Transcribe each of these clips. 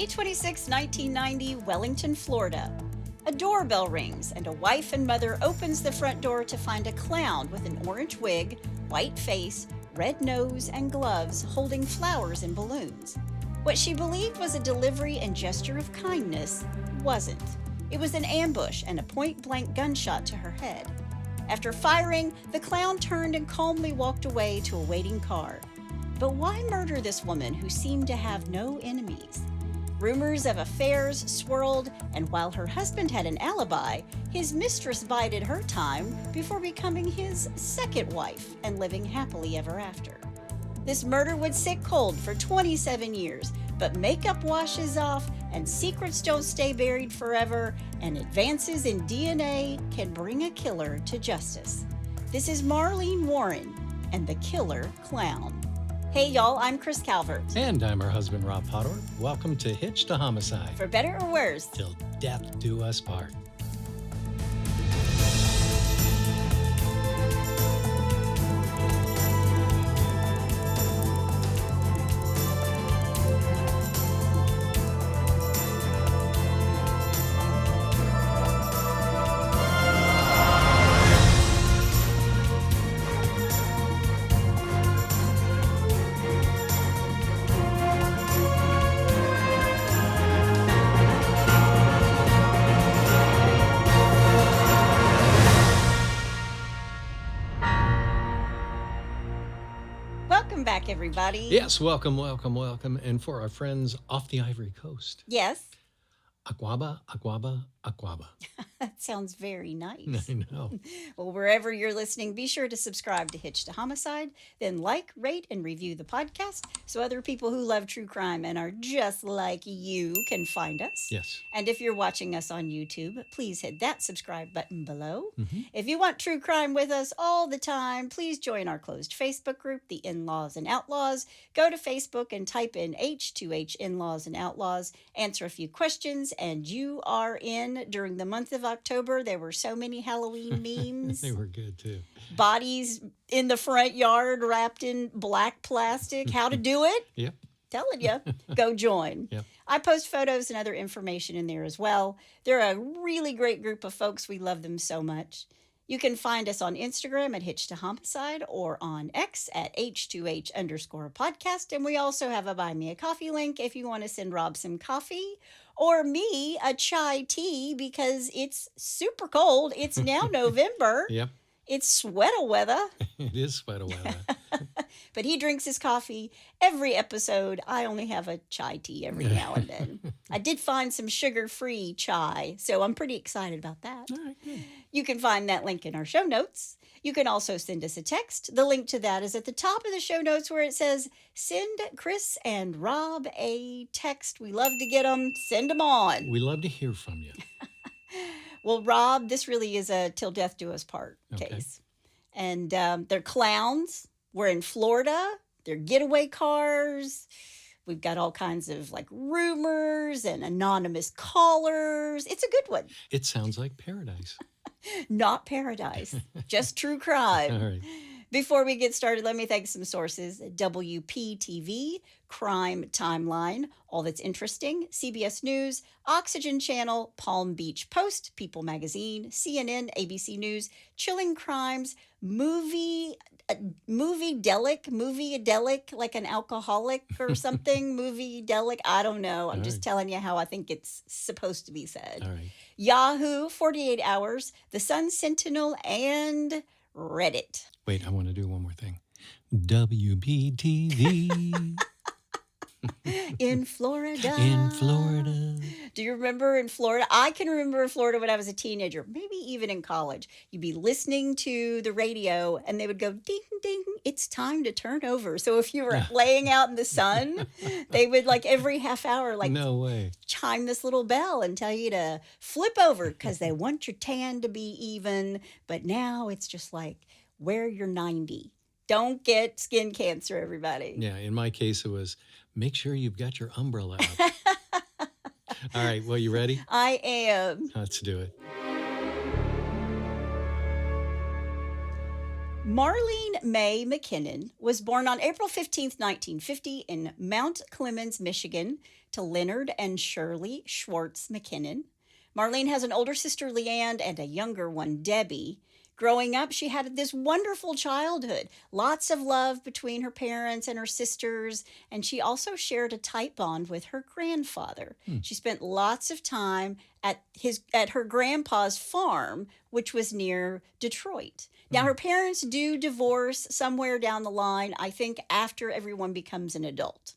May 26, 1990, Wellington, Florida. A doorbell rings and a wife and mother opens the front door to find a clown with an orange wig, white face, red nose, and gloves holding flowers and balloons. What she believed was a delivery and gesture of kindness wasn't. It was an ambush and a point-blank gunshot to her head. After firing, the clown turned and calmly walked away to a waiting car. But why murder this woman who seemed to have no enemies? Rumors of affairs swirled, and while her husband had an alibi, his mistress bided her time before becoming his second wife and living happily ever after. This murder would sit cold for 27 years, but makeup washes off and secrets don't stay buried forever, and advances in DNA can bring a killer to justice. This is Marlene Warren and the Killer Clown. Hey y'all, I'm Chris Calvert. And I'm her husband, Rob Potter. Welcome to Hitched to Homicide. For better or worse, till death do us part. welcome back everybody. Yes, welcome. And for our friends off the Ivory Coast. Yes. Aquaba. That sounds very nice. I know. Well, wherever you're listening, be sure to subscribe to Hitched to Homicide, then like, rate, and review the podcast so other people who love true crime and are just like you can find us. Yes. And if you're watching us on YouTube, please hit that subscribe button below. Mm-hmm. If you want true crime with us all the time, please join our closed Facebook group, The In-Laws and Outlaws. Go to Facebook and type in H2H In-Laws and Outlaws, answer a few questions, and you are in. During the month of October, there were so many Halloween memes. They were good too. Bodies in the front yard wrapped in black plastic. How to do it? Yep. Telling you, go join. Yep. I post photos and other information in there as well. They're a really great group of folks. We love them so much. You can find us on Instagram at Hitched to Homicide or on X at H2H_podcast. And we also have a Buy Me a Coffee link if you want to send Rob some coffee or me a chai tea because it's super cold. It's now November. Yep. It's sweater weather. It is sweater weather. But he drinks his coffee every episode. I only have a chai tea every now and then. I did find some sugar-free chai, so I'm pretty excited about that. All right, good. You can find that link in our show notes. You can also send us a text. The link to that is at the top of the show notes where it says, send Chris and Rob a text. We love to get them. Send them on. We love to hear from you. Well, Rob, this really is a till death do us part case. And they're clowns. We're in Florida. They're getaway cars. We've got all kinds of like rumors and anonymous callers. It's a good one. It sounds like paradise. Not paradise, just true crime. All right. Before we get started, let me thank some sources. WPTV, Crime Timeline, All That's Interesting, CBS News, Oxygen Channel, Palm Beach Post, People Magazine, CNN, ABC News, Chilling Crimes, Movie Delic, like an alcoholic or something. Movie Delic, I don't know. I'm just telling you how I think it's supposed to be said. All right. Yahoo, 48 Hours, The Sun Sentinel, and Reddit. Wait, I want to do one more thing. WBTV. In Florida. In Florida. Do you remember in Florida? I can remember in Florida when I was a teenager, maybe even in college. You'd be listening to the radio and they would go, ding, ding, it's time to turn over. So if you were laying out in the sun, they would like every half hour, like no way, chime this little bell and tell you to flip over because they want your tan to be even. But now it's just like, wear your 90. Don't get skin cancer, everybody. Yeah, in my case, it was make sure you've got your umbrella up. All right, well, you ready? I am. Let's do it. Marlene May McKinnon was born on April 15th, 1950 in Mount Clemens, Michigan, to Leonard and Shirley Schwartz McKinnon. Marlene has an older sister, Leanne, and a younger one, Debbie. Growing up, she had this wonderful childhood, lots of love between her parents and her sisters, and she also shared a tight bond with her grandfather. She spent lots of time at her grandpa's farm, which was near Detroit. Now, her parents do divorce somewhere down the line, I think after everyone becomes an adult.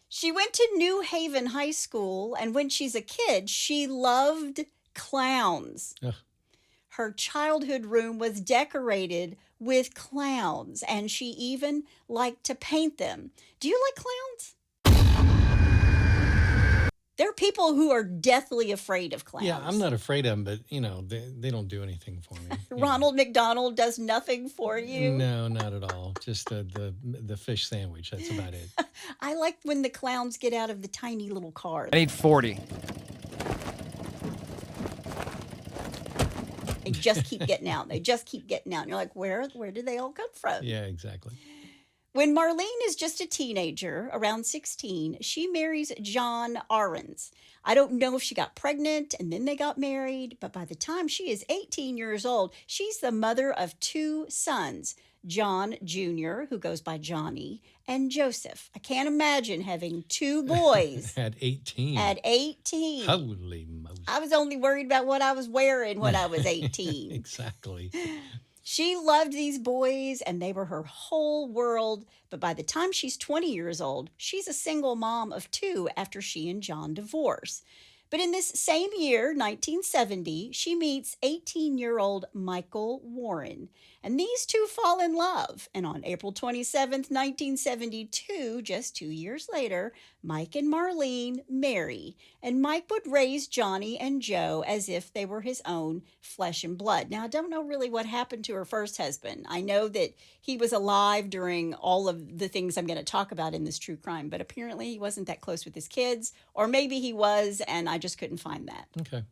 She went to New Haven High School, and when she's a kid, she loved clowns. Ugh. Her childhood room was decorated with clowns, and she even liked to paint them. Do you like clowns? There are people who are deathly afraid of clowns. Yeah, I'm not afraid of them, but, they don't do anything for me. Ronald McDonald does nothing for you? No, not at all. Just the fish sandwich. That's about it. I like when the clowns get out of the tiny little cars. I need 40. They just keep getting out. They just keep getting out. And you're like, where did they all come from? Yeah, exactly. When Marlene is just a teenager, around 16, she marries John Ahrens. I don't know if she got pregnant and then they got married, but by the time she is 18 years old, she's the mother of 2 sons, John Jr., who goes by Johnny, and Joseph. I can't imagine having 2 boys. At 18. At 18. Holy Moses. I was only worried about what I was wearing when I was 18. Exactly. She loved these boys and they were her whole world. But by the time she's 20 years old, she's a single mom of 2 after she and John divorce. But in this same year, 1970, she meets 18-year-old Michael Warren. And these two fall in love. And on April 27th, 1972, just 2 years later, Mike and Marlene marry. And Mike would raise Johnny and Joe as if they were his own flesh and blood. Now, I don't know really what happened to her first husband. I know that he was alive during all of the things I'm going to talk about in this true crime, but apparently he wasn't that close with his kids, or maybe he was, and I just couldn't find that. Okay.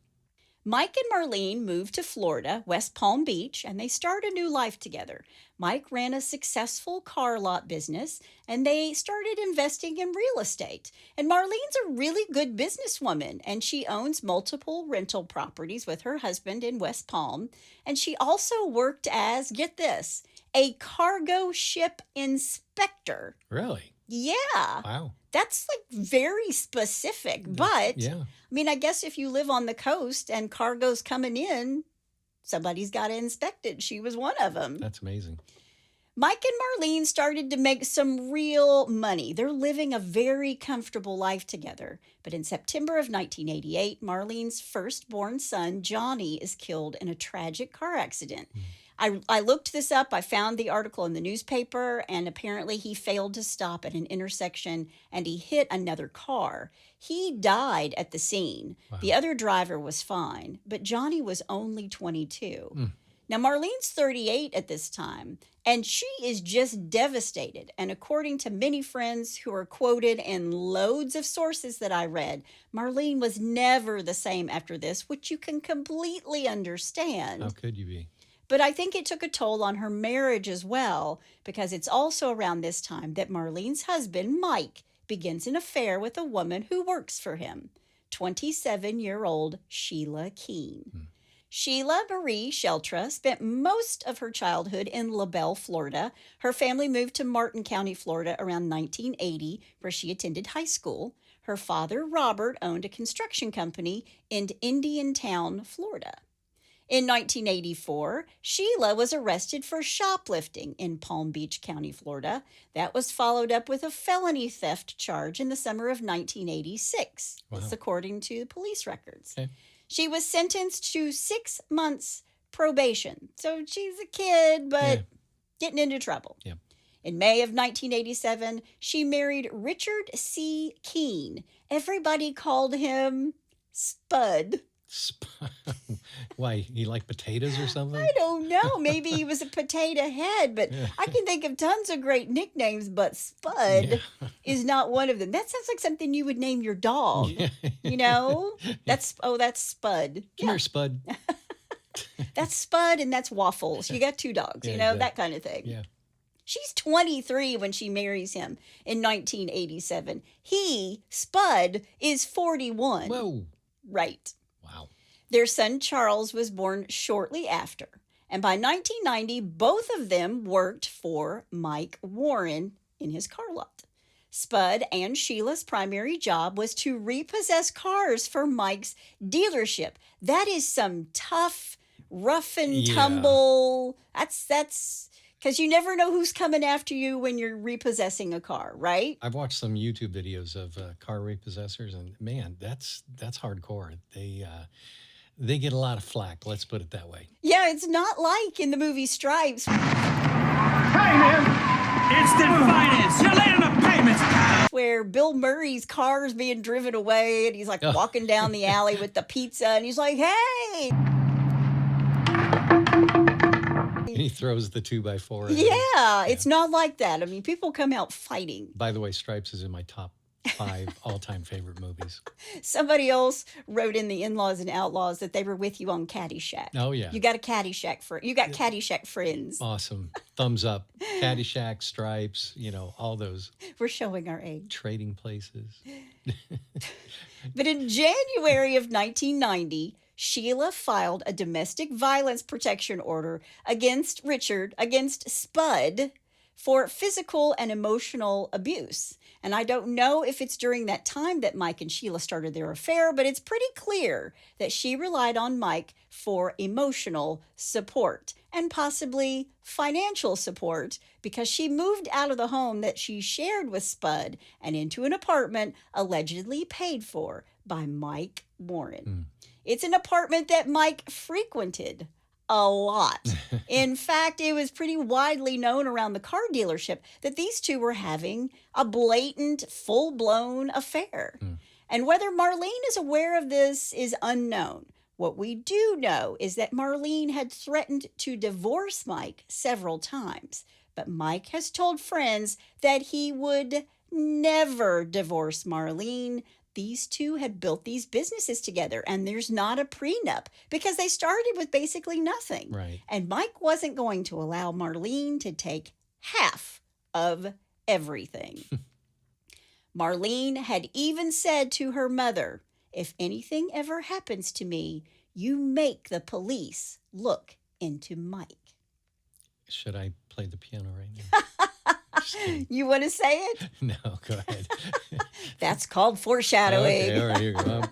Mike and Marlene moved to Florida, West Palm Beach, and they started a new life together. Mike ran a successful car lot business, and they started investing in real estate. And Marlene's a really good businesswoman, and she owns multiple rental properties with her husband in West Palm. And she also worked as, get this, a cargo ship inspector. Really? Yeah. Wow. That's like very specific, but Yeah. I mean, I guess if you live on the coast and cargo's coming in, somebody's got to inspect it. She was one of them. That's amazing. Mike and Marlene started to make some real money. They're living a very comfortable life together. But in September of 1988, Marlene's firstborn son, Johnny, is killed in a tragic car accident. I looked this up. I found the article in the newspaper, and apparently he failed to stop at an intersection and he hit another car. He died at the scene. Wow. The other driver was fine, but Johnny was only 22. Now, Marlene's 38 at this time, and she is just devastated. And according to many friends who are quoted in loads of sources that I read, Marlene was never the same after this, which you can completely understand. How could you be? But I think it took a toll on her marriage as well, because it's also around this time that Marlene's husband, Mike, begins an affair with a woman who works for him, 27-year-old Sheila Keen. Sheila Marie Sheltra spent most of her childhood in LaBelle, Florida. Her family moved to Martin County, Florida around 1980, where she attended high school. Her father, Robert, owned a construction company in Indiantown, Florida. In 1984, Sheila was arrested for shoplifting in Palm Beach County, Florida. That was followed up with a felony theft charge in the summer of 1986. Wow. That's according to the police records. Okay. She was sentenced to 6 months probation. So she's a kid, but getting into trouble. Yeah. In May of 1987, she married Richard C. Keen. Everybody called him Spud. Why? He liked potatoes or something? I don't know. Maybe he was a potato head, but I can think of tons of great nicknames, but Spud is not one of them. That sounds like something you would name your dog. Yeah. You know? That's Spud. Come here, Spud. That's Spud and that's Waffles. You got 2 dogs, Yeah, you know, exactly. that kind of thing. Yeah. She's 23 when she marries him in 1987. He, Spud, is 41. Whoa. Right. Wow. Their son Charles was born shortly after. And by 1990, both of them worked for Mike Warren in his car lot. Spud and Sheila's primary job was to repossess cars for Mike's dealership. That is some tough, rough and tumble. That's because you never know who's coming after you when you're repossessing a car, right? I've watched some YouTube videos of car repossessors, and man, that's hardcore. They get a lot of flack. Let's put it that way. Yeah, it's not like in the movie Stripes. Hey, man! Instant finance! You're late on the payments, pal! Where Bill Murray's car's being driven away and he's like walking down the alley with the pizza and he's like, hey! And he throws the 2x4. Yeah, it's not like that. I mean, people come out fighting. By the way, Stripes is in my top 5 all-time favorite movies. Somebody else wrote in the In-Laws and Outlaws that they were with you on Caddyshack. Oh, yeah. You got a Caddyshack you got Caddyshack friends. Awesome. Thumbs up. Caddyshack, Stripes, all those. We're showing our age. Trading Places. But in January of 1990, Sheila filed a domestic violence protection order against Spud, for physical and emotional abuse. And I don't know if it's during that time that Mike and Sheila started their affair, but it's pretty clear that she relied on Mike for emotional support and possibly financial support because she moved out of the home that she shared with Spud and into an apartment allegedly paid for by Mike Warren. It's an apartment that Mike frequented a lot. In fact, it was pretty widely known around the car dealership that these two were having a blatant, full-blown affair. And whether Marlene is aware of this is unknown. What we do know is that Marlene had threatened to divorce Mike several times, but Mike has told friends that he would never divorce Marlene. These two had built these businesses together, and there's not a prenup because they started with basically nothing. Right. And Mike wasn't going to allow Marlene to take half of everything. Marlene had even said to her mother, if anything ever happens to me, you make the police look into Mike. Should I play the piano right now? You want to say it? No, go ahead. That's called foreshadowing. Okay, all right, here you go.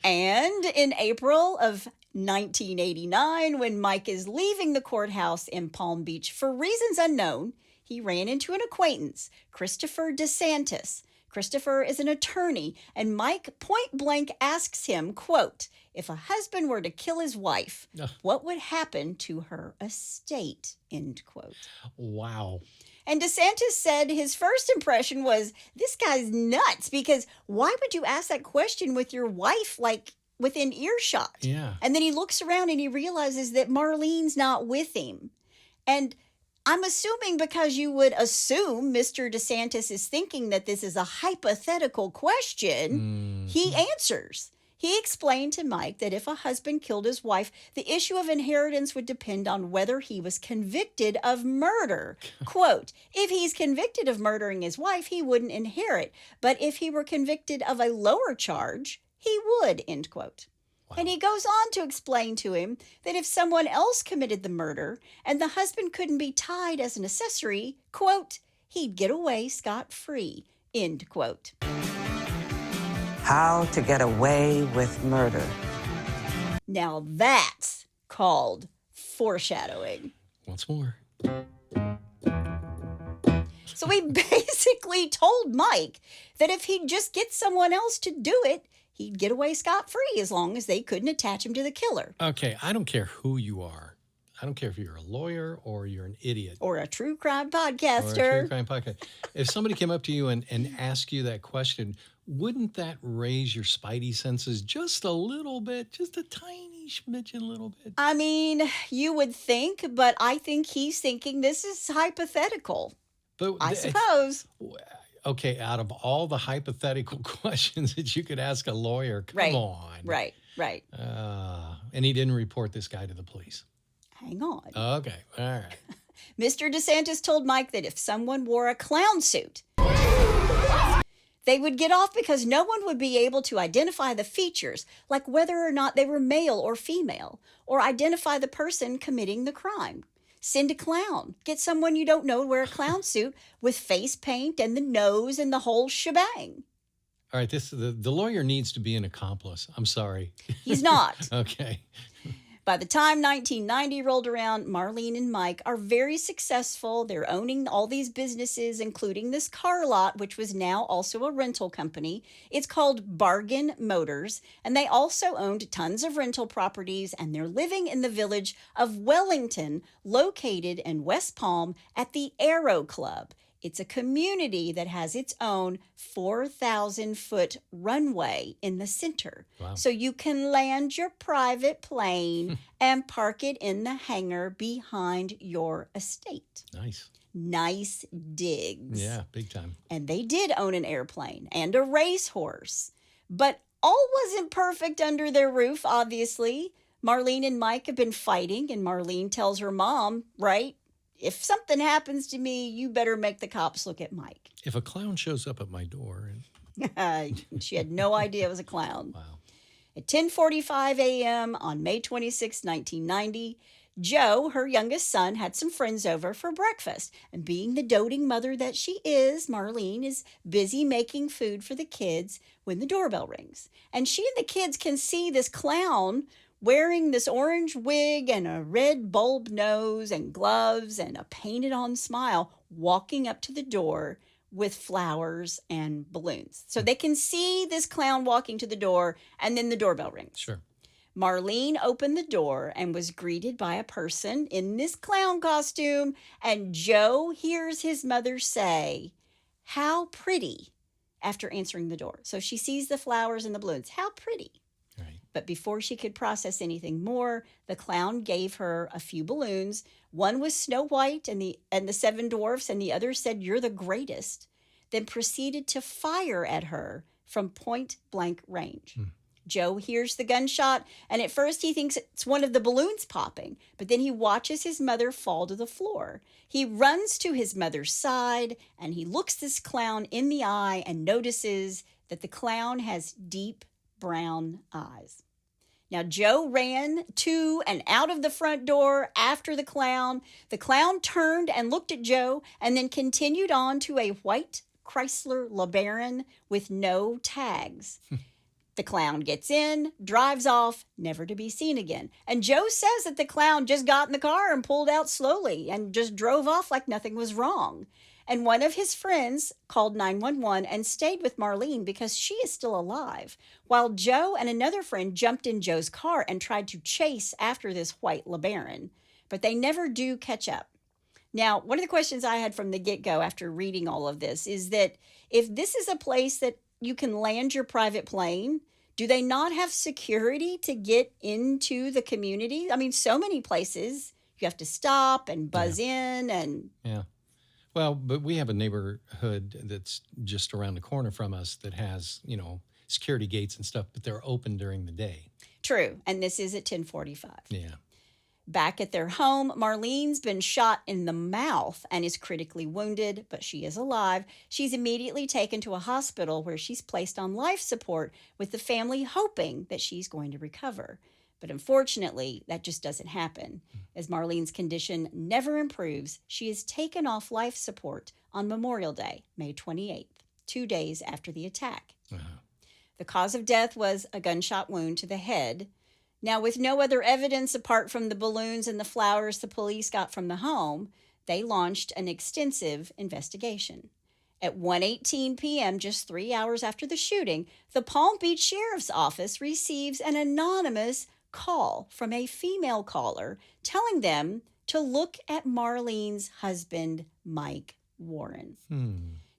And in April of 1989, when Mike is leaving the courthouse in Palm Beach for reasons unknown, he ran into an acquaintance, Christopher DeSantis. Christopher is an attorney, and Mike point blank asks him, quote, if a husband were to kill his wife, what would happen to her estate, end quote. Wow. And DeSantis said his first impression was, this guy's nuts, because why would you ask that question with your wife, like, within earshot? Yeah. And then he looks around and he realizes that Marlene's not with him. And I'm assuming because you would assume Mr. DeSantis is thinking that this is a hypothetical question, he answers. He explained to Mike that if a husband killed his wife, the issue of inheritance would depend on whether he was convicted of murder. Quote, if he's convicted of murdering his wife, he wouldn't inherit. But if he were convicted of a lower charge, he would, end quote. Wow. And he goes on to explain to him that if someone else committed the murder and the husband couldn't be tied as an accessory, quote, he'd get away scot-free, end quote. How to get away with murder. Now that's called foreshadowing. Once more. So he basically told Mike that if he'd just get someone else to do it, he'd get away scot-free as long as they couldn't attach him to the killer. Okay, I don't care who you are. I don't care if you're a lawyer or you're an idiot. Or a true crime podcaster. Or a true crime podcast. If somebody came up to you and asked you that question, wouldn't that raise your spidey senses just a little bit? Just a tiny smidgen, little bit? I mean, you would think, but I think he's thinking this is hypothetical. But I suppose. Okay, out of all the hypothetical questions that you could ask a lawyer, come on. Right. And he didn't report this guy to the police. Hang on. Okay, all right. Mr. DeSantis told Mike that if someone wore a clown suit, they would get off because no one would be able to identify the features, like whether or not they were male or female, or identify the person committing the crime. Send a clown. Get someone you don't know to wear a clown suit with face paint and the nose and the whole shebang. All right, the lawyer needs to be an accomplice. I'm sorry. He's not. Okay. By the time 1990 rolled around, Marlene and Mike are very successful. They're owning all these businesses, including this car lot, which was now also a rental company. It's called Bargain Motors, and they also owned tons of rental properties, and they're living in the village of Wellington, located in West Palm at the Aero Club. It's a community that has its own 4,000-foot runway in the center. Wow. So you can land your private plane and park it in the hangar behind your estate. Nice. Nice digs. Yeah, big time. And they did own an airplane and a racehorse. But all wasn't perfect under their roof, obviously. Marlene and Mike have been fighting, and Marlene tells her mom, right? If something happens to me, you better make the cops look at Mike. If a clown shows up at my door. She had no idea it was a clown. Wow. At 10:45 a.m. on May 26, 1990, Jo, her youngest son, had some friends over for breakfast. And being the doting mother that she is, Marlene is busy making food for the kids when the doorbell rings. And she and the kids can see this clown wearing this orange wig and a red bulb nose and gloves and a painted-on smile, walking up to the door with flowers and balloons. So they can see this clown walking to the door, and then the doorbell rings. Sure. Marlene opened the door and was greeted by a person in this clown costume, and Jo hears his mother say, "How pretty," after answering the door. So she sees the flowers and the balloons. How pretty. Right. But before she could process anything more, the clown gave her a few balloons. One was Snow White and the Seven Dwarfs, and the other said, "You're the greatest," then proceeded to fire at her from point-blank range. Jo hears the gunshot, and at first he thinks it's one of the balloons popping, but then he watches his mother fall to the floor. He runs to his mother's side, and he looks this clown in the eye and notices that the clown has deep brown eyes. Now, Jo ran to and out of the front door after the clown. The clown turned and looked at Jo and then continued on to a white Chrysler LeBaron with no tags. The clown gets in, drives off, never to be seen again. And Jo says that the clown just got in the car and pulled out slowly and just drove off like nothing was wrong. And one of his friends called 911 and stayed with Marlene because she is still alive, while Jo and another friend jumped in Jo's car and tried to chase after this white LeBaron, but they never do catch up. Now, one of the questions I had from the get-go after reading all of this is that if this is a place that you can land your private plane, do they not have security to get into the community? I mean, so many places you have to stop and buzz in and... Yeah. Well, but we have a neighborhood that's just around the corner from us that has, security gates and stuff, but they're open during the day. True. And this is at 10:45. Yeah. Back at their home, Marlene's been shot in the mouth and is critically wounded, but she is alive. She's immediately taken to a hospital where she's placed on life support with the family hoping that she's going to recover. But unfortunately, that just doesn't happen. As Marlene's condition never improves, she is taken off life support on Memorial Day, May 28th, 2 days after the attack. Uh-huh. The cause of death was a gunshot wound to the head. Now, with no other evidence apart from the balloons and the flowers the police got from the home, they launched an extensive investigation. At 1:18 p.m., just 3 hours after the shooting, the Palm Beach Sheriff's Office receives an anonymous call from a female caller telling them to look at Marlene's husband, Mike Warren.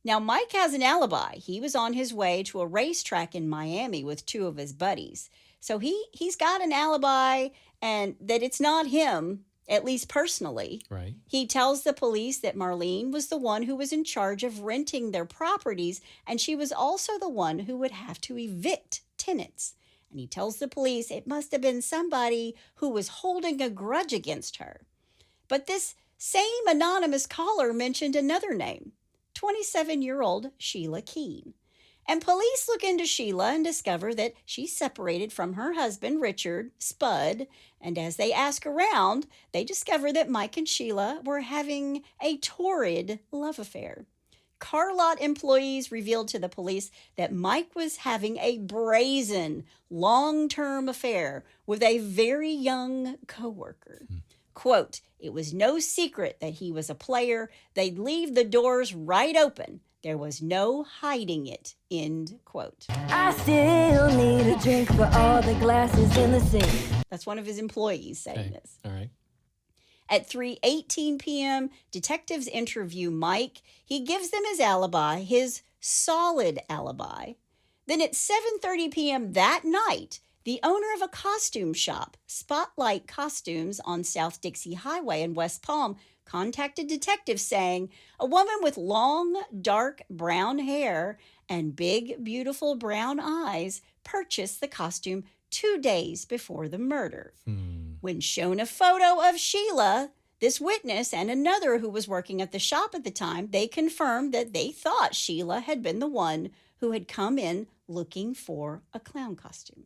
Now, Mike has an alibi. He was on his way to a racetrack in Miami with two of his buddies. So he's got an alibi and that it's not him, at least personally. Right. He tells the police that Marlene was the one who was in charge of renting their properties, and she was also the one who would have to evict tenants. And he tells the police it must have been somebody who was holding a grudge against her. But this same anonymous caller mentioned another name, 27-year-old Sheila Keen. And police look into Sheila and discover that she's separated from her husband, Richard Spud. And as they ask around, they discover that Mike and Sheila were having a torrid love affair. Car lot employees revealed to the police that Mike was having a brazen, long-term affair with a very young coworker. Quote, it was no secret that he was a player. They'd leave the doors right open. There was no hiding it, end quote. I still need a drink for all the glasses in the sink. That's one of his employees saying this. All right. At 3:18 p.m., detectives interview Mike. He gives them his alibi, his solid alibi. Then at 7:30 p.m. that night, the owner of a costume shop, Spotlight Costumes on South Dixie Highway in West Palm, contacted detectives saying a woman with long, dark brown hair and big, beautiful brown eyes purchased the costume 2 days before the murder. When shown a photo of Sheila, this witness and another who was working at the shop at the time, they confirmed that they thought Sheila had been the one who had come in looking for a clown costume.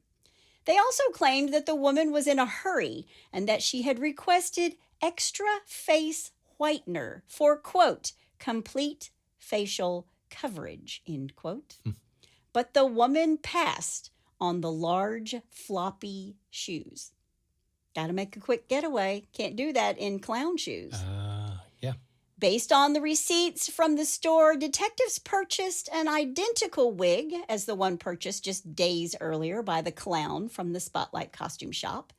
They also claimed that the woman was in a hurry and that she had requested extra face whitener for, quote, complete facial coverage, end quote. But the woman passed on the large, floppy shoes. Got to make a quick getaway. Can't do that in clown shoes. Yeah. Based on the receipts from the store, detectives purchased an identical wig as the one purchased just days earlier by the clown from the Spotlight costume shop.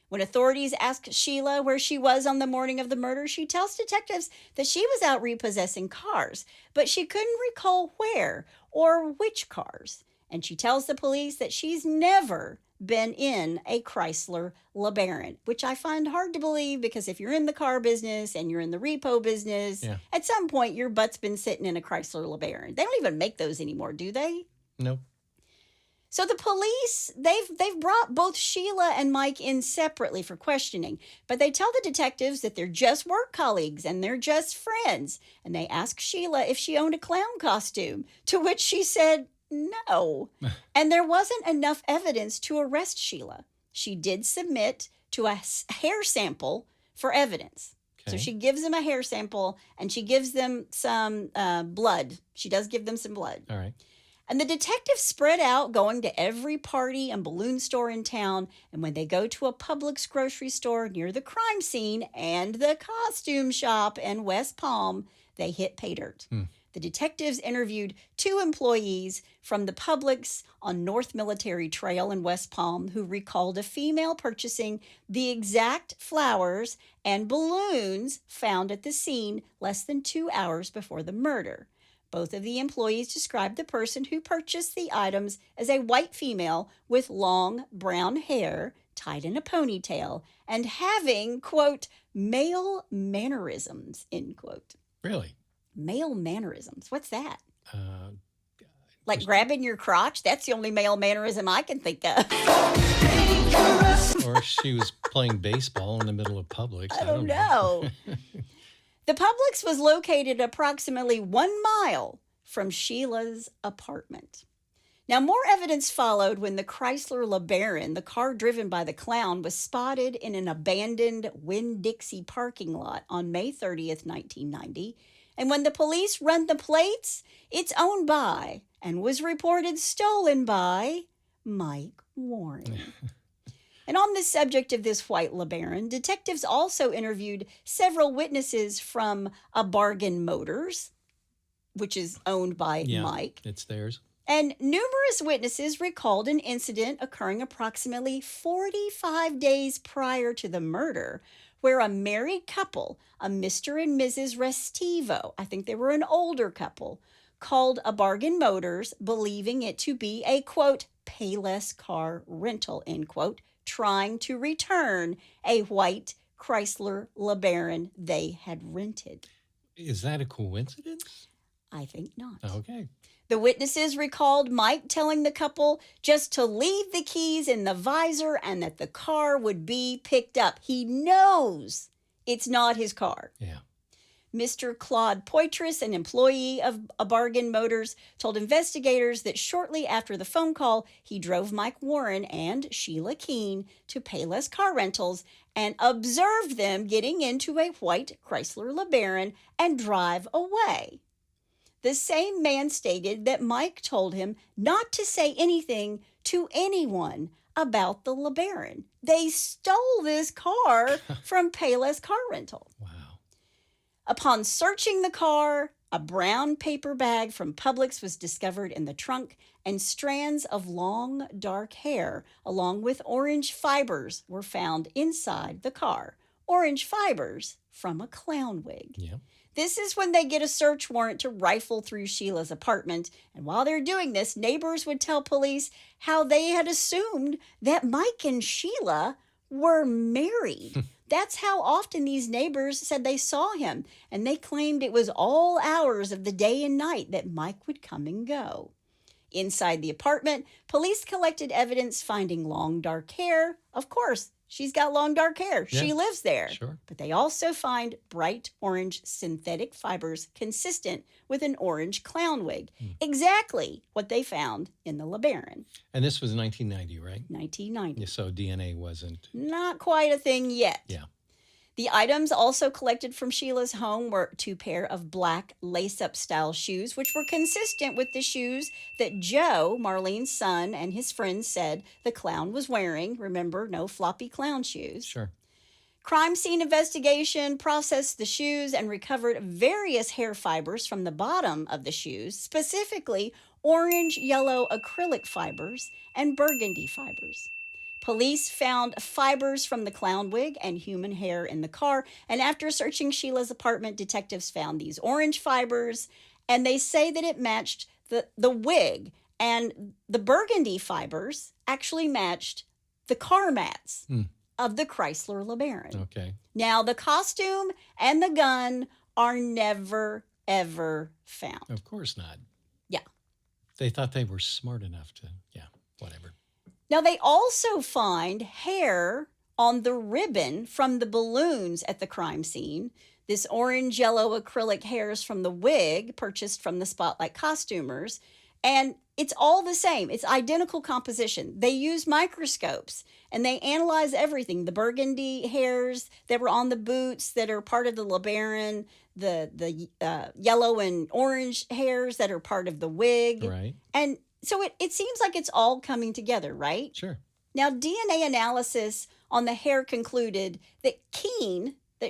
When authorities asked Sheila where she was on the morning of the murder, she tells detectives that she was out repossessing cars, but she couldn't recall where or which cars. And she tells the police that she's never been in a Chrysler LeBaron, which I find hard to believe because if you're in the car business and you're in the repo business, at some point your butt's been sitting in a Chrysler LeBaron. They don't even make those anymore, do they? Nope. So the police, they've brought both Sheila and Mike in separately for questioning, but they tell the detectives that they're just work colleagues and they're just friends. And they ask Sheila if she owned a clown costume, to which she said no. And there wasn't enough evidence to arrest Sheila. She did submit to a hair sample for evidence. Okay. So she gives them a hair sample and she gives them some blood. She does give them some blood. All right. And the detectives spread out, going to every party and balloon store in town. And when they go to a Publix grocery store near the crime scene and the costume shop in West Palm, they hit pay dirt. The detectives interviewed 2 employees from the Publix on North Military Trail in West Palm who recalled a female purchasing the exact flowers and balloons found at the scene less than 2 hours before the murder. Both of the employees described the person who purchased the items as a white female with long brown hair tied in a ponytail and having, quote, male mannerisms, end quote. Really? Male mannerisms. What's that? Like grabbing your crotch? That's the only male mannerism I can think of. Or she was playing baseball in the middle of Publix. I don't know. The Publix was located approximately 1 mile from Sheila's apartment. Now, more evidence followed when the Chrysler LeBaron, the car driven by the clown, was spotted in an abandoned Winn-Dixie parking lot on May 30th, 1990. And when the police run the plates, it's owned by and was reported stolen by Mike Warren. And on the subject of this white LeBaron, detectives also interviewed several witnesses from a Bargain Motors, which is owned by Mike. It's theirs. And numerous witnesses recalled an incident occurring approximately 45 days prior to the murder, where a married couple, a Mr. and Mrs. Restivo, I think they were an older couple, called a Bargain Motors, believing it to be a, quote, Payless car rental, end quote, trying to return a white Chrysler LeBaron they had rented. Is that a coincidence? I think not. Okay. The witnesses recalled Mike telling the couple just to leave the keys in the visor and that the car would be picked up. He knows It's not his car. Yeah. Mr. Claude Poitras, an employee of a Bargain Motors, told investigators that shortly after the phone call, he drove Mike Warren and Sheila Keen to Payless Car Rentals and observed them getting into a white Chrysler LeBaron and drive away. The same man stated that Mike told him not to say anything to anyone about the LeBaron. They stole this car from Payless Car Rental. Wow. Upon searching the car, a brown paper bag from Publix was discovered in the trunk, and strands of long, dark hair, along with orange fibers, were found inside the car. Orange fibers from a clown wig. Yeah. This is when they get a search warrant to rifle through Sheila's apartment. And while they're doing this, neighbors would tell police how they had assumed that Mike and Sheila were married. That's how often these neighbors said they saw him. And they claimed it was all hours of the day and night that Mike would come and go. Inside the apartment, police collected evidence finding long dark hair. Of course, she's got long dark hair. Yeah, she lives there. sure. But they also find bright orange synthetic fibers consistent with an orange clown wig. Exactly what they found in the LeBaron. And this was 1990, right? 1990. Yeah, so DNA wasn't. Not quite a thing yet. Yeah. The items also collected from Sheila's home were 2 pair of black lace-up style shoes, which were consistent with the shoes that Joe, Marlene's son, and his friends said the clown was wearing. Remember, no floppy clown shoes. Sure. Crime scene investigation processed the shoes and recovered various hair fibers from the bottom of the shoes, specifically orange, yellow acrylic fibers and burgundy fibers. Police found fibers from the clown wig and human hair in the car, and after searching Sheila's apartment, detectives found these orange fibers, and they say that it matched the wig, and the burgundy fibers actually matched the car mats of the Chrysler LeBaron. Okay. Now, the costume and the gun are never, ever found. Of course not. Yeah. They thought they were smart enough to, whatever. Now, they also find hair on the ribbon from the balloons at the crime scene. This orange-yellow acrylic hairs from the wig purchased from the Spotlight costumers. And it's all the same. It's identical composition. They use microscopes and they analyze everything. The burgundy hairs that were on the boots that are part of the LeBaron, the yellow and orange hairs that are part of the wig. Right. And so it seems like it's all coming together, right? Sure. Now, DNA analysis on the hair concluded that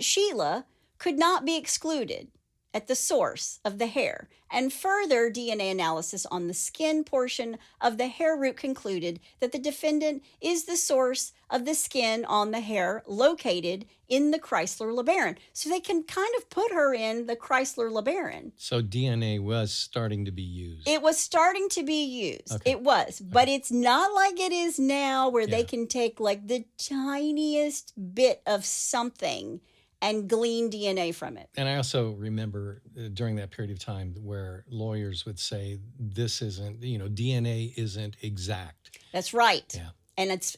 Sheila, could not be excluded at the source of the hair. And further DNA analysis on the skin portion of the hair root concluded that the defendant is the source of the skin on the hair located in the Chrysler LeBaron. So they can kind of put her in the Chrysler LeBaron. So DNA was starting to be used. It was starting to be used. Okay. It was. But it's not like it is now where they Yeah. can take like the tiniest bit of something and glean DNA from it. And I also remember during that period of time where lawyers would say, this isn't, DNA isn't exact. That's right. Yeah. And it's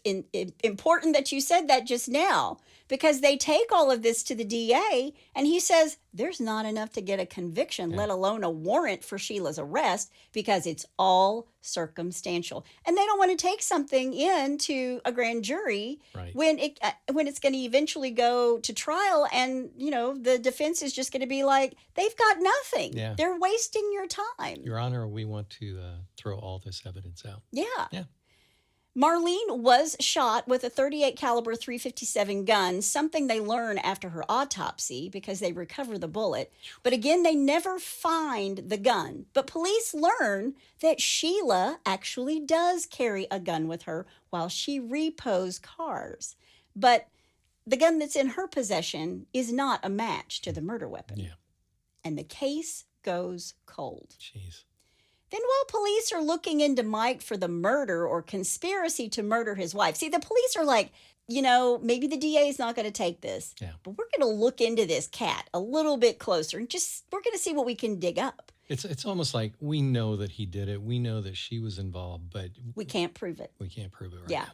important that you said that just now, because they take all of this to the DA and he says there's not enough to get a conviction, let alone a warrant for Sheila's arrest, because it's all circumstantial. And they don't want to take something into a grand jury Right. when it's going to eventually go to trial, and the defense is just going to be like, they've got nothing. Yeah. They're wasting your time. Your Honor, we want to throw all this evidence out. Yeah. Yeah. Marlene was shot with a .38 caliber .357 gun, something they learn after her autopsy because they recover the bullet. But again, they never find the gun. But police learn that Sheila actually does carry a gun with her while she repos cars. But the gun that's in her possession is not a match to the murder weapon. Yeah. And the case goes cold. Jeez. Then while police are looking into Mike for the murder or conspiracy to murder his wife, see, the police are like, maybe the DA is not going to take this, but we're going to look into this cat a little bit closer and we're going to see what we can dig up. It's almost like we know that he did it. We know that she was involved, but We can't prove it. we can't prove it right Yeah. now.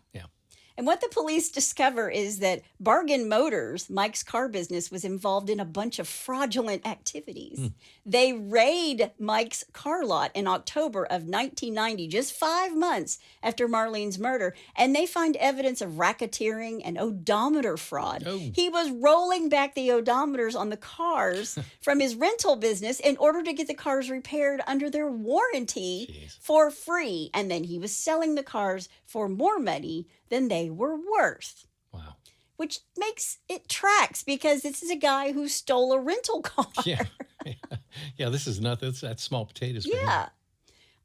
Yeah. And what the police discover is that Bargain Motors, Mike's car business, was involved in a bunch of fraudulent activities. They raid Mike's car lot in October of 1990, just 5 months after Marlene's murder, and they find evidence of racketeering and odometer fraud. Oh. He was rolling back the odometers on the cars from his rental business in order to get the cars repaired under their warranty for free. And then he was selling the cars for more money than they were worth. Wow. Which makes it tracks because this is a guy who stole a rental car. Yeah. Yeah, this is nothing. That's small potatoes for him. Yeah.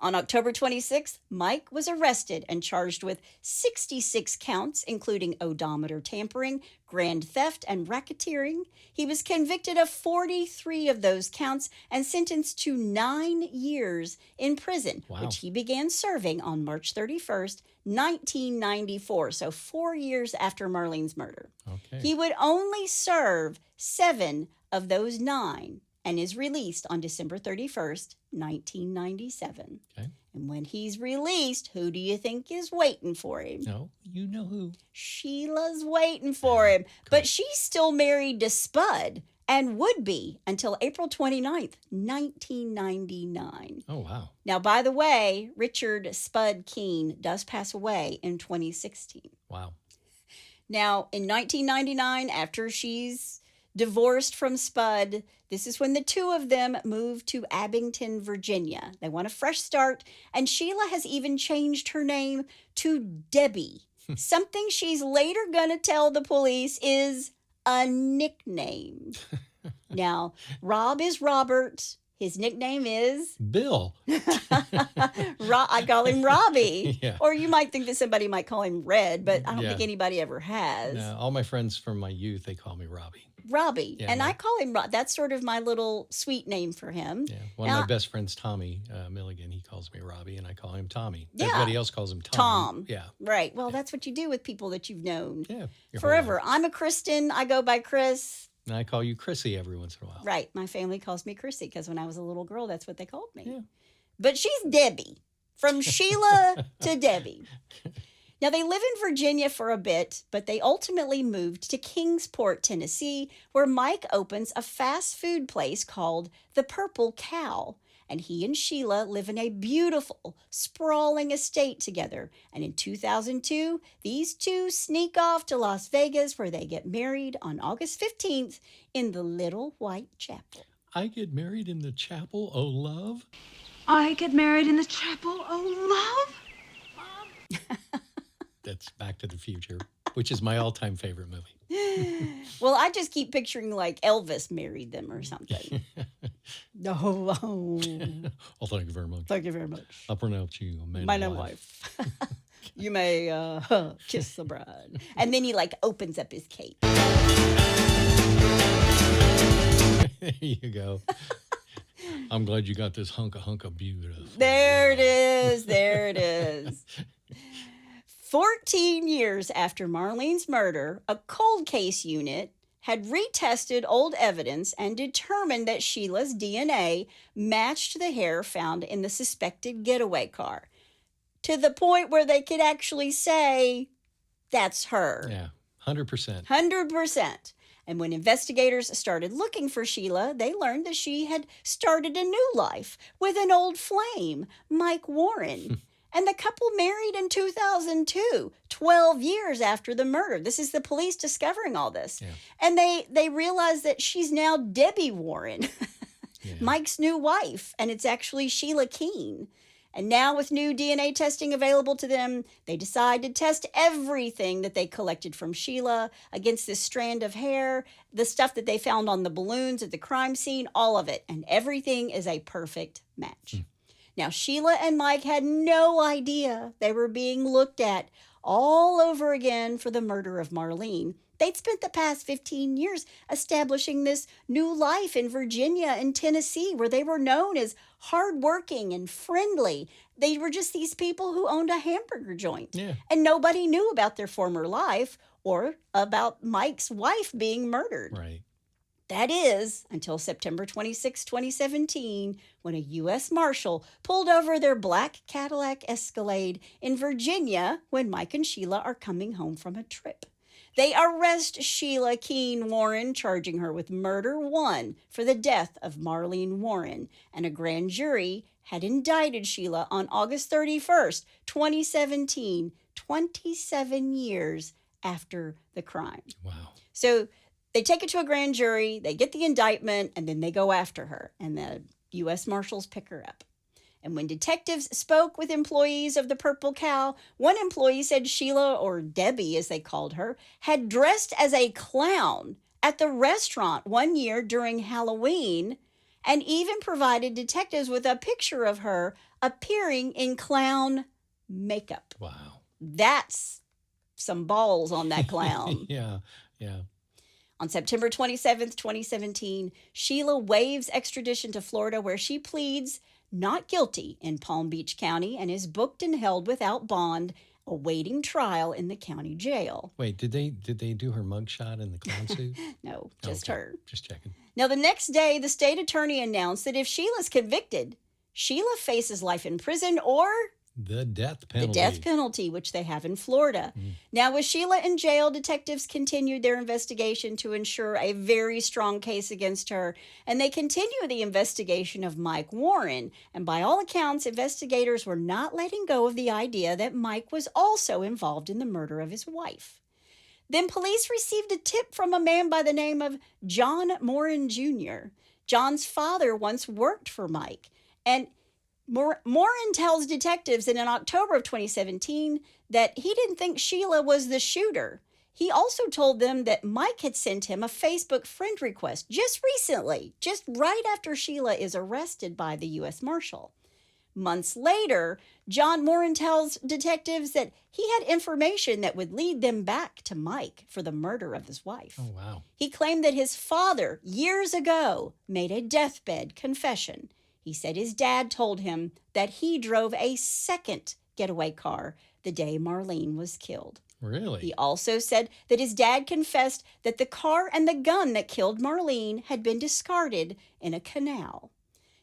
On October 26th, Mike was arrested and charged with 66 counts, including odometer tampering, grand theft, and racketeering. He was convicted of 43 of those counts and sentenced to 9 years in prison, Wow. which he began serving on March 31st, 1994, so 4 years after Marlene's murder. Okay. He would only serve 7 of those 9 and is released on December 31st, 1997. Okay. And when he's released, who do you think is waiting for him? No, you know who. Sheila's waiting for him. But she's still married to Spud and would be until April 29th, 1999. Oh, wow. Now, by the way, Richard Spud Keen does pass away in 2016. Wow. Now, in 1999, after she's divorced from Spud, this is when the two of them moved to Abington, Virginia. They want a fresh start, and Sheila has even changed her name to Debbie. Something she's later going to tell the police is a nickname. Now, Rob is Robert. His nickname is Bill. I call him Robbie. Yeah. Or you might think that somebody might call him Red, but I don't Yeah. think anybody ever has. No, all my friends from my youth, they call me Robbie. Robbie. Yeah, and I right. call him Rob. That's sort of my little sweet name for him. Yeah. One Now- of my best friends, Tommy Milligan, he calls me Robbie, and I call him Tommy. Yeah. Everybody else calls him Tom. Tom. Yeah. Right. Well, that's what you do with people that you've known Yeah. your whole forever. life. I'm a Kristen. I go by Chris. And I call you Chrissy every once in a while. Right. My family calls me Chrissy because when I was a little girl, that's what they called me. Yeah. But she's Debbie. From Sheila to Debbie. Now, they live in Virginia for a bit, but they ultimately moved to Kingsport, Tennessee, where Mike opens a fast food place called the Purple Cow. And he and Sheila live in a beautiful, sprawling estate together. And in 2002, these two sneak off to Las Vegas, where they get married on August 15th in the Little White Chapel. I get married in the chapel, oh love. I get married in the chapel, oh love. That's Back to the Future, which is my all-time favorite movie. Well, I just keep picturing like Elvis married them or something. No, Oh, thank you very much. thank you very much. I'll pronounce you a man My and name wife. wife. You may kiss the bride. And then he like opens up his cape. There you go. I'm glad you got this hunk of beautiful. There it is. There it is. 14 years after Marlene's murder, a cold case unit had retested old evidence and determined that Sheila's DNA matched the hair found in the suspected getaway car, to the point where they could actually say, that's her. Yeah, 100%. 100%. And when investigators started looking for Sheila, they learned that she had started a new life with an old flame, Mike Warren. And the couple married in 2002, 12 years after the murder. This is the police discovering all this. Yeah. And they realized that she's now Debbie Warren, Yeah. Mike's new wife, and it's actually Sheila Keen. And now with new DNA testing available to them, they decide to test everything that they collected from Sheila against this strand of hair, the stuff that they found on the balloons at the crime scene, all of it. And everything is a perfect match. Now, Sheila and Mike had no idea they were being looked at all over again for the murder of Marlene. They'd spent the past 15 years establishing this new life in Virginia and Tennessee, where they were known as hardworking and friendly. They were just these people who owned a hamburger joint. Yeah. And nobody knew about their former life or about Mike's wife being murdered. Right. That is, until September 26, 2017, when a U.S. Marshal pulled over their black Cadillac Escalade in Virginia when Mike and Sheila are coming home from a trip. They arrest Sheila Keen Warren, charging her with murder 1 for the death of Marlene Warren, and a grand jury had indicted Sheila on August 31st, 2017, 27 years after the crime. Wow. So they take it to a grand jury, they get the indictment, and then they go after her, and the U.S. Marshals pick her up. And when detectives spoke with employees of the Purple Cow, one employee said Sheila, or Debbie as they called her, had dressed as a clown at the restaurant one year during Halloween, and even provided detectives with a picture of her appearing in clown makeup. Wow. That's some balls on that clown. Yeah. On September 27th, 2017, Sheila waives extradition to Florida, where she pleads not guilty in Palm Beach County and is booked and held without bond, awaiting trial in the county jail. Wait, did they do her mugshot in the clown suit? No, just Okay, her. Just checking. Now, the next day, the state attorney announced that if Sheila's convicted, Sheila faces life in prison or The death penalty. the death penalty, which they have in Florida. Now, with Sheila in jail, detectives continued their investigation to ensure a very strong case against her, and they continue the investigation of Mike Warren. And by all accounts, investigators were not letting go of the idea that Mike was also involved in the murder of his wife. Then police received a tip from a man by the name of John Warren Jr. John's father once worked for Mike, and Warren tells detectives that in October of 2017 that he didn't think Sheila was the shooter. He also told them that Mike had sent him a Facebook friend request just recently, just right after Sheila is arrested by the U.S. Marshal. Months later, John Warren tells detectives that he had information that would lead them back to Mike for the murder of his wife. Oh, wow. He claimed that his father, years ago, made a deathbed confession. He said his dad told him that he drove a second getaway car the day Marlene was killed. Really? He also said that his dad confessed that the car and the gun that killed Marlene had been discarded in a canal.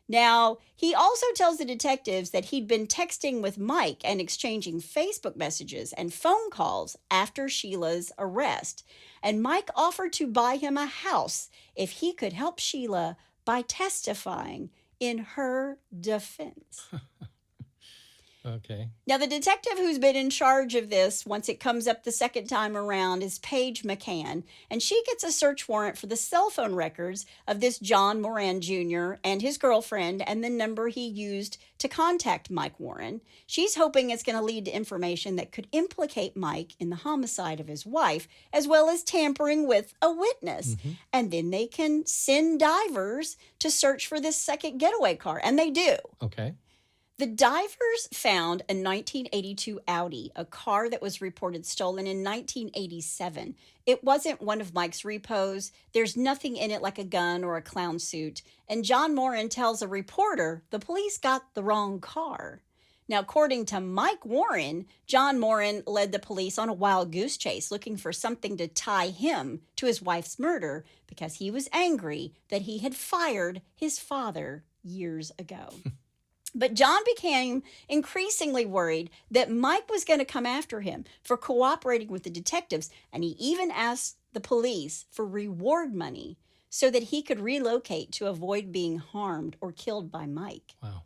Now, he also tells the detectives that he'd been texting with Mike and exchanging Facebook messages and phone calls after Sheila's arrest. And Mike offered to buy him a house if he could help Sheila by testifying in her defense. Okay. Now, the detective who's been in charge of this once it comes up the second time around is Paige McCann, and she gets a search warrant for the cell phone records of this John Moran Jr. and his girlfriend and the number he used to contact Mike Warren. She's hoping it's going to lead to information that could implicate Mike in the homicide of his wife, as well as tampering with a witness. And then they can send divers to search for this second getaway car, and they do. Okay. The divers found a 1982 Audi, a car that was reported stolen in 1987. It wasn't one of Mike's repos. There's nothing in it like a gun or a clown suit. And John Moran tells a reporter the police got the wrong car. Now, according to Mike Warren, John Moran led the police on a wild goose chase looking for something to tie him to his wife's murder because he was angry that he had fired his father years ago. But John became increasingly worried that Mike was going to come after him for cooperating with the detectives, and he even asked the police for reward money so that he could relocate to avoid being harmed or killed by Mike. Wow.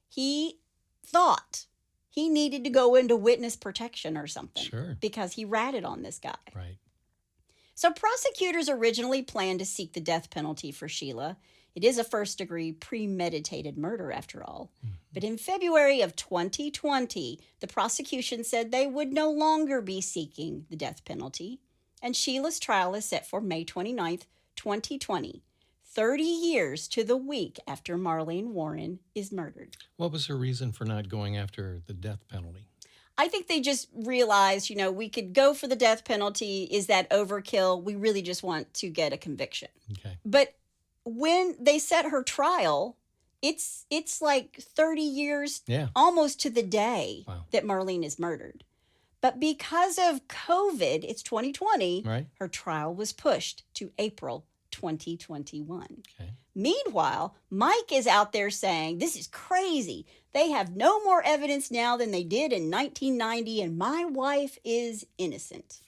He thought he needed to go into witness protection or something. Sure. Because he ratted on this guy. Right. So prosecutors originally planned to seek the death penalty for Sheila. It is a first-degree premeditated murder, after all. But in February of 2020, the prosecution said they would no longer be seeking the death penalty, and Sheila's trial is set for May 29th, 2020, 30 years to the week after Marlene Warren is murdered. What was her reason for not going after the death penalty? I think they just realized, we could go for the death penalty. Is that overkill? We really just want to get a conviction. Okay. But when they set her trial, it's like 30 years, almost to the day that Marlene is murdered. But because of COVID, it's 2020, right. Her trial was pushed to April 2021. Okay. Meanwhile, Mike is out there saying, this is crazy. They have no more evidence now than they did in 1990, and my wife is innocent.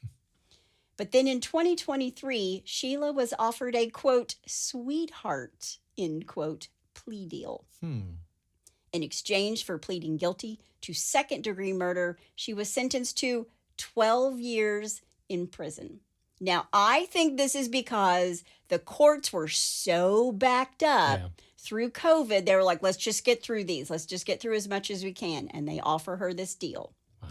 But then in 2023, Sheila was offered a, quote, sweetheart, end quote, plea deal. In exchange for pleading guilty to second-degree murder, she was sentenced to 12 years in prison. Now, I think this is because the courts were so backed up through COVID. They were like, let's just get through these. Let's just get through as much as we can. And they offer her this deal. Wow.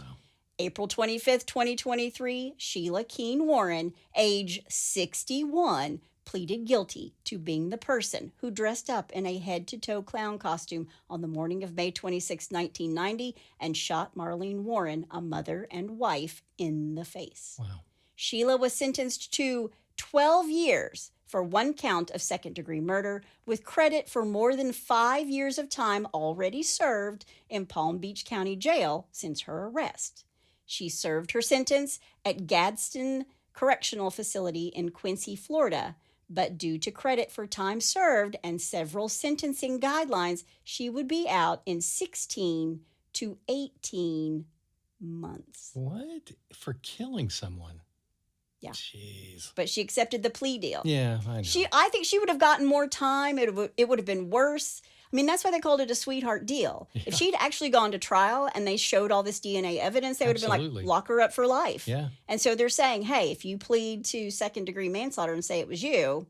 April 25th, 2023, Sheila Keen Warren, age 61, pleaded guilty to being the person who dressed up in a head-to-toe clown costume on the morning of May 26, 1990, and shot Marlene Warren, a mother and wife, in the face. Wow. Sheila was sentenced to 12 years for one count of second-degree murder, with credit for more than 5 years of time already served in Palm Beach County Jail since her arrest. She served her sentence at Gadsden Correctional Facility in Quincy, Florida, but due to credit for time served and several sentencing guidelines, she would be out in 16 to 18 months. What? For killing someone? Yeah. Jeez. But she accepted the plea deal. Yeah, I know. I think she would have gotten more time. It would have been worse. I mean, that's why they called it a sweetheart deal. Yeah. If she'd actually gone to trial and they showed all this DNA evidence, they would have been like, lock her up for life. Yeah. And so they're saying, hey, if you plead to second-degree manslaughter and say it was you,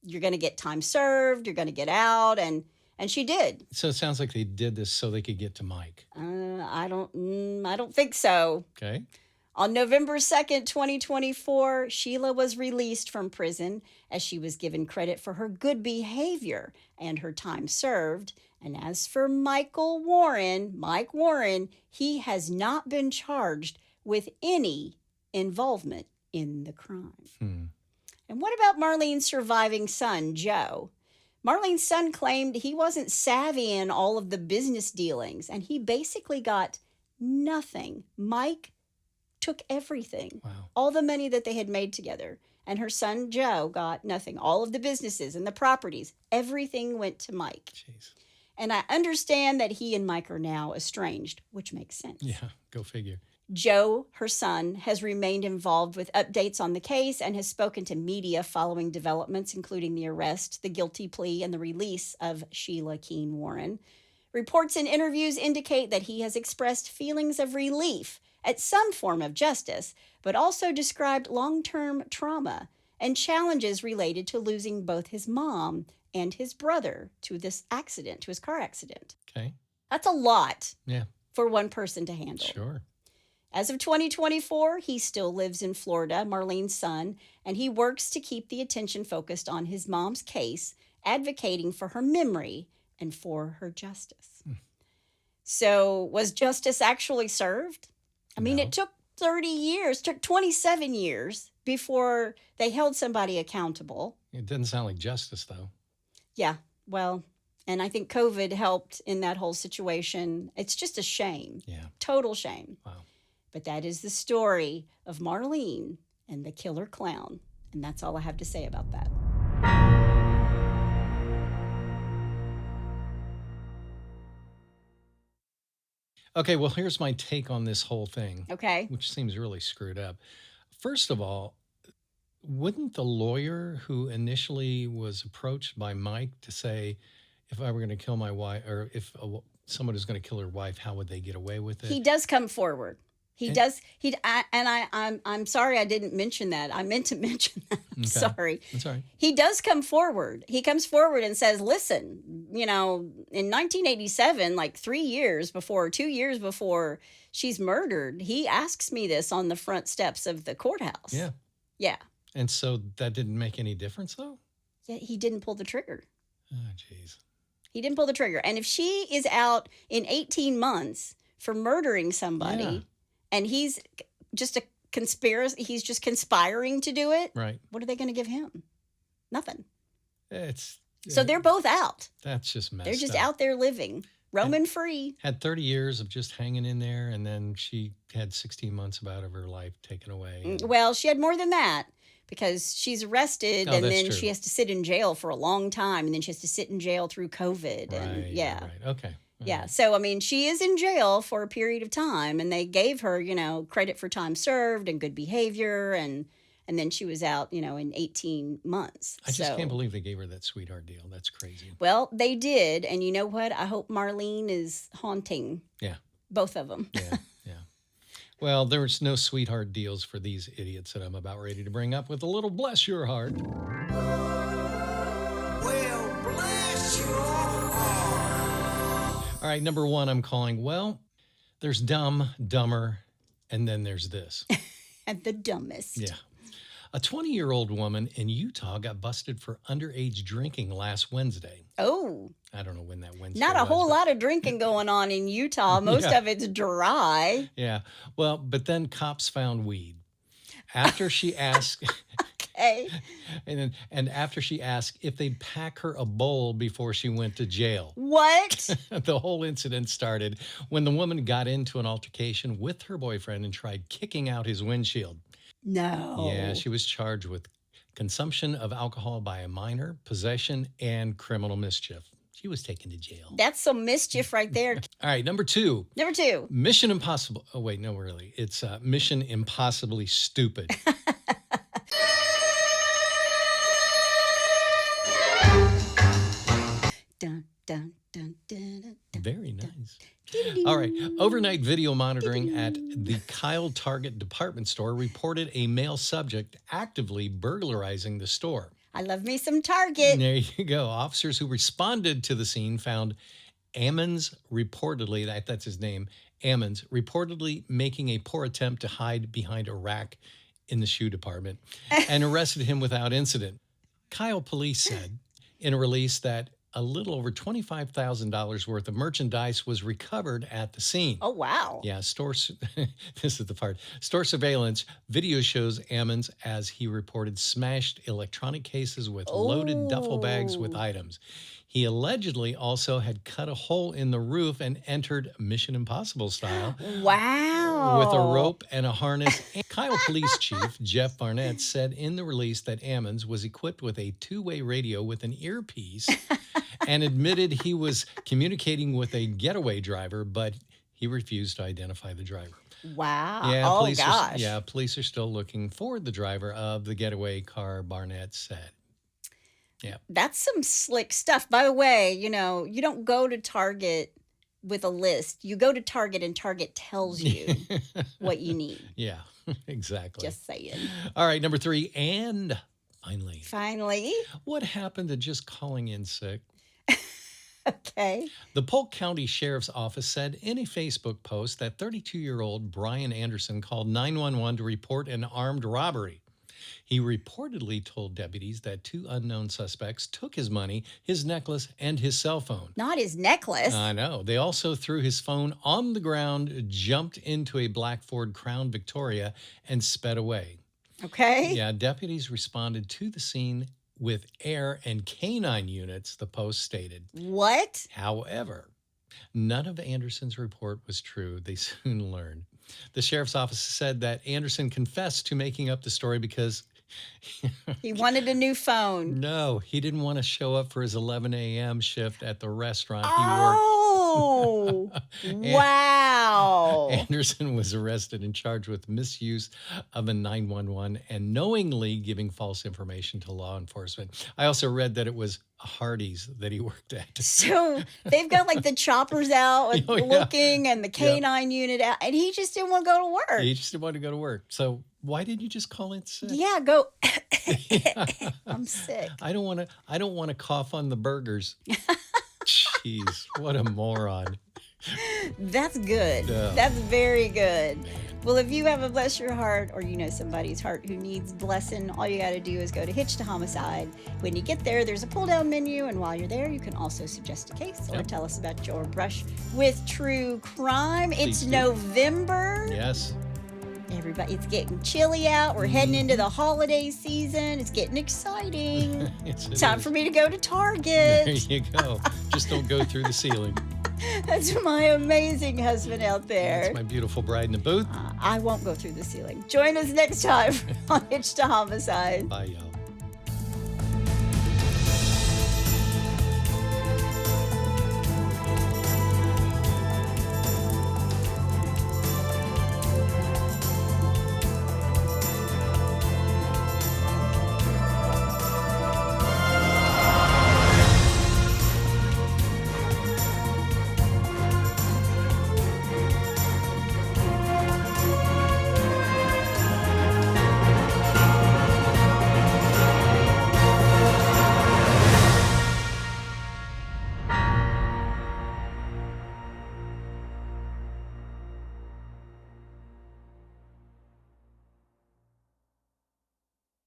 you're going to get time served, you're going to get out, and she did. So it sounds like they did this so they could get to Mike. I don't think so. Okay. On November 2nd, 2024, Sheila was released from prison as she was given credit for her good behavior and her time served. And as for Mike Warren, he has not been charged with any involvement in the crime. And what about Marlene's surviving son, Joe? Marlene's son claimed he wasn't savvy in all of the business dealings, and he basically got nothing. Mike took everything, all the money that they had made together. And her son, Joe, got nothing. All of the businesses and the properties, everything went to Mike. Jeez. And I understand that he and Mike are now estranged, which makes sense. Yeah, go figure. Joe, her son, has remained involved with updates on the case and has spoken to media following developments, including the arrest, the guilty plea, and the release of Sheila Keen Warren. Reports and interviews indicate that he has expressed feelings of relief at some form of justice, but also described long-term trauma and challenges related to losing both his mom and his brother to this accident, to his car accident. Okay. That's a lot Yeah. for one person to handle. Sure. As of 2024, he still lives in Florida, Marlene's son, and he works to keep the attention focused on his mom's case, advocating for her memory and for her justice. So was justice actually served? I mean, it took 30 years, took 27 years before they held somebody accountable. It doesn't sound like justice, though. Yeah, well, and I think COVID helped in that whole situation. It's just a shame. Yeah. Total shame. Wow. But that is the story of Marlene and the killer clown. And that's all I have to say about that. Okay, well, here's my take on this whole thing. Okay. Which seems really screwed up. First of all, wouldn't the lawyer who initially was approached by Mike to say, if I were going to kill my wife, or if someone was going to kill her wife, how would they get away with it? He does come forward. I'm sorry I didn't mention that. I meant to mention that. I'm sorry. That's all right. He does come forward. He comes forward and says, listen, in 1987, like 2 years before she's murdered, he asks me this on the front steps of the courthouse. Yeah. Yeah. And so that didn't make any difference, though? Yeah, he didn't pull the trigger. Oh, jeez. He didn't pull the trigger. And if she is out in 18 months for murdering somebody, and he's just he's just conspiring to do it, right? What are they going to give him? Nothing. So they're both out. That's just messed up. They're just out there living, roaming free. Had 30 years of just hanging in there, and then she had 16 months about of her life taken away. Well, she had more than that, because she's arrested Oh, and that's then true. she has to sit in jail for a long time, and then she has to sit in jail through COVID. And Right. Okay. Yeah. So, I mean, she is in jail for a period of time, and they gave her, credit for time served and good behavior. And then she was out, in 18 months. I just can't believe they gave her that sweetheart deal. That's crazy. Well, they did. And you know what? I hope Marlene is haunting Yeah. both of them. Yeah. Well, there's no sweetheart deals for these idiots that I'm about ready to bring up with a little bless your heart. Well, bless your heart. All right, number one, I'm calling, there's dumb, dumber, and then there's this. And the dumbest. Yeah. A 20-year-old woman in Utah got busted for underage drinking last Wednesday. Oh. I don't know when that Wednesday Not a was, whole but- lot of drinking going on in Utah. Most Yeah. of it's dry. Yeah. Well, but then cops found weed. After she asked... Okay. And after she asked if they'd pack her a bowl before she went to jail. What? The whole incident started when the woman got into an altercation with her boyfriend and tried kicking out his windshield. No. Yeah, she was charged with consumption of alcohol by a minor, possession, and criminal mischief. She was taken to jail. That's some mischief right there. All right, number two. Number two. Mission Impossible. Oh, wait, no, really. It's Mission Impossibly Stupid. Dun, dun, dun, dun, dun, dun. Very nice. All right. Overnight video monitoring at the Kyle Target department store reported a male subject actively burglarizing the store. I love me some Target. There you go. Officers who responded to the scene found Ammons reportedly, that's his name, Ammons, reportedly making a poor attempt to hide behind a rack in the shoe department and arrested him without incident. Kyle police said in a release that a little over $25,000 worth of merchandise was recovered at the scene. Oh, wow. Yeah, this is the part. Store surveillance video shows Ammons as he reported smashed electronic cases with loaded duffel bags with items. He allegedly also had cut a hole in the roof and entered Mission Impossible style. Wow. With a rope and a harness. Kyle Police Chief Jeff Barnett said in the release that Ammons was equipped with a two-way radio with an earpiece and admitted he was communicating with a getaway driver, but he refused to identify the driver. Wow. Yeah, Oh, police gosh. police are still looking for the driver of the getaway car, Barnett said. Yeah. That's some slick stuff. By the way, you don't go to Target with a list. You go to Target and Target tells you what you need. Yeah, exactly. Just saying. All right, number three, and Finally. what happened to just calling in sick? Okay. The Polk County Sheriff's Office said in a Facebook post that 32-year-old Brian Anderson called 911 to report an armed robbery. He reportedly told deputies that two unknown suspects took his money, his necklace, and his cell phone. Not his necklace. I know. They also threw his phone on the ground, jumped into a black Ford Crown Victoria, and sped away. Okay. Yeah, deputies responded to the scene with air and canine units, the Post stated. What? However, none of Anderson's report was true, they soon learned. The sheriff's office said that Anderson confessed to making up the story because... He wanted a new phone. No, he didn't want to show up for his 11 a.m. shift at the restaurant he Oh, wow. worked. Anderson was arrested and charged with misuse of a 911 and knowingly giving false information to law enforcement. I also read that it was a Hardee's that he worked at. So they've got like the choppers out Oh, yeah. looking and the canine unit out, and he just didn't want to go to work. He just didn't want to go to work. So why didn't you just call in sick? Yeah, go. I'm sick. I don't want to cough on the burgers. Jeez, what a moron. That's good. Yeah. That's very good. Well, if you have a bless your heart or you know somebody's heart who needs blessing, all you got to do is go to Hitch to Homicide. When you get there, there's a pull-down menu, and while you're there, you can also suggest a case or Yep. tell us about your brush with true crime. Please It's do. November. Yes. Everybody, it's getting chilly out. We're heading into the holiday season. It's getting exciting. Yes, it Time is. for me to go to Target. There you go. Just don't go through the ceiling. That's my amazing husband out there. That's my beautiful bride in the booth. I won't go through the ceiling. Join us next time on Hitch to Homicide. Bye, y'all.